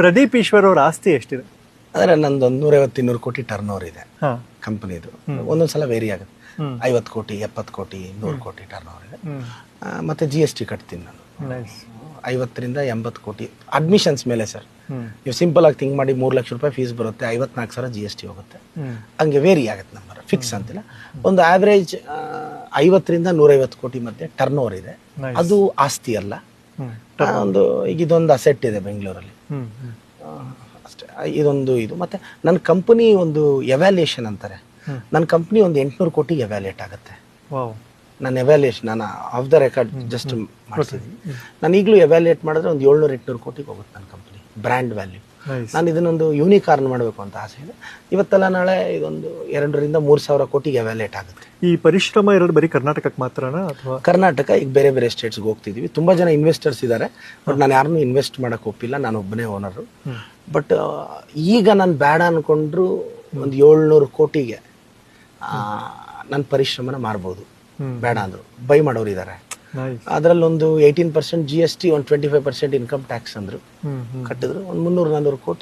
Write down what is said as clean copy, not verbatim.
ಪ್ರದೀಪ್ ಈಶ್ವರ್ ಅವ್ರ ಆಸ್ತಿ ಎಷ್ಟಿದೆ? ಆದರೆ ನಂದು 150-200 ಕೋಟಿ ಟರ್ನ್ ಓವರ್ ಇದೆ ಹಾ. ಕಂಪನಿದು. ಒಂದೊಂದ್ಸಲ ವೇರಿ ಆಗುತ್ತೆ. 50 ಕೋಟಿ 70 ಕೋಟಿ 100 ಕೋಟಿ ಟರ್ನ್ ಓವರ್ ಇದೆ. ಮತ್ತೆ GST ಕಟ್ತೀನಿ ನಾನು. ನೈಸ್. 50ರಿಂದ 80 ಕೋಟಿ ಅಡ್ಮಿಷನ್ಸ್ ಮೇಲೆ ಸರ್. ನೀವು ಸಿಂಪಲ್ ಆಗಿ ಥಿಂಕ್ ಮಾಡಿ, 3 ಲಕ್ಷ ರೂಪಾಯಿ ಫೀಸ್ ಬರುತ್ತೆ, 54,000 GST ಹೋಗುತ್ತೆ. ಹಂಗೆ ವೇರಿ ಆಗುತ್ತೆ ನಂಬರ್, ಫಿಕ್ಸ್ ಅಂತಿಲ್ಲ. ಒಂದು ಆವ್ರೇಜ್ 50ರಿಂದ 150 ಕೋಟಿ ಮಧ್ಯೆ ಟರ್ನ್ ಓವರ್ ಇದೆ. ಅದು ಆಸ್ತಿ ಅಲ್ಲ, ಒಂದು ಈಗ ಇದೊಂದು ಅಸೆಟ್ ಇದೆ ಬೆಂಗಳೂರಲ್ಲಿ ಅಷ್ಟೇ. ಇದೊಂದು ಇದು ಮತ್ತೆ ನನ್ನ ಕಂಪನಿ ಒಂದು ಎವ್ಯಾಲ್ಯೂಯೇಷನ್ ಅಂತಾರೆ. ನನ್ನ ಕಂಪ್ನಿ ಒಂದು 800 ಕೋಟಿಗೆ ಎವ್ಯಾಲ್ಯೂಯೇಟ್ ಆಗುತ್ತೆ. ನನ್ನ ಎವ್ಯಾಲ್ಯೂಯೇಷನ್ ನಾನು ಆಫ್ ದ ರೆಕಾರ್ಡ್ ಜಸ್ಟ್ ಮಾಡ್ತಿದ್ದೀನಿ. ನಾನು ಈಗಲೂ ಎವ್ಯಾಲ್ಯೂಯೇಟ್ ಮಾಡಿದ್ರೆ ಒಂದು 700-800 ಕೋಟಿಗೆ ಹೋಗುತ್ತೆ ನನ್ನ ಕಂಪ್ನಿ ಬ್ರ್ಯಾಂಡ್ ವ್ಯಾಲ್ಯೂ. ನಾನು ಇದನ್ನೊಂದು ಯೂನಿಕಾರ್ನ್ ಮಾಡಬೇಕು ಅಂತ ಆಸೆ ಇದೆ. ಇವತ್ತೆಲ್ಲ ನಾಳೆ ಇದೊಂದು 2,000-3,000 ಕೋಟಿಗೆ ಎವ್ಯಾಲ್ಯೂಯೇಟ್ ಆಗುತ್ತೆ. ಈ ಪರಿಶ್ರಮ ಇರೋದು ಬರೀ ಕರ್ನಾಟಕಕ್ಕೆ ಮಾತ್ರನಾ ಅಥವಾ? ಕರ್ನಾಟಕ, ಈಗ ಬೇರೆ ಬೇರೆ ಸ್ಟೇಟ್ಸ್ಗೆ ಹೋಗ್ತಿದ್ದೀವಿ. ತುಂಬ ಜನ ಇನ್ವೆಸ್ಟರ್ಸ್ ಇದ್ದಾರೆ, ಬಟ್ ನಾನು ಯಾರನ್ನೂ ಇನ್ವೆಸ್ಟ್ ಮಾಡೋಕೆ ಒಪ್ಪಿಲ್ಲ, ನಾನು ಒಬ್ಬನೇ ಓನರು. ಬಟ್ ಈಗ ನಾನು ಬೇಡ ಅಂದ್ಕೊಂಡ್ರು ಒಂದು 700 ಕೋಟಿಗೆ ನನ್ನ ಪರಿಶ್ರಮನ ಮಾರ್ಬೋದು, ಬೇಡ ಅಂದರು. ಬೈ ಮಾಡೋರು ಇದ್ದಾರೆ. ಅದರಲ್ಲಿ ಒಂದು 18% GST, ಒಂದು 25% ಇನ್ಕಮ್ ಟ್ಯಾಕ್ಸ್ ಅಂದರು, ಕಟ್ಟಿದ್ರು. ಒಂದು 300-400 ಕೋಟಿ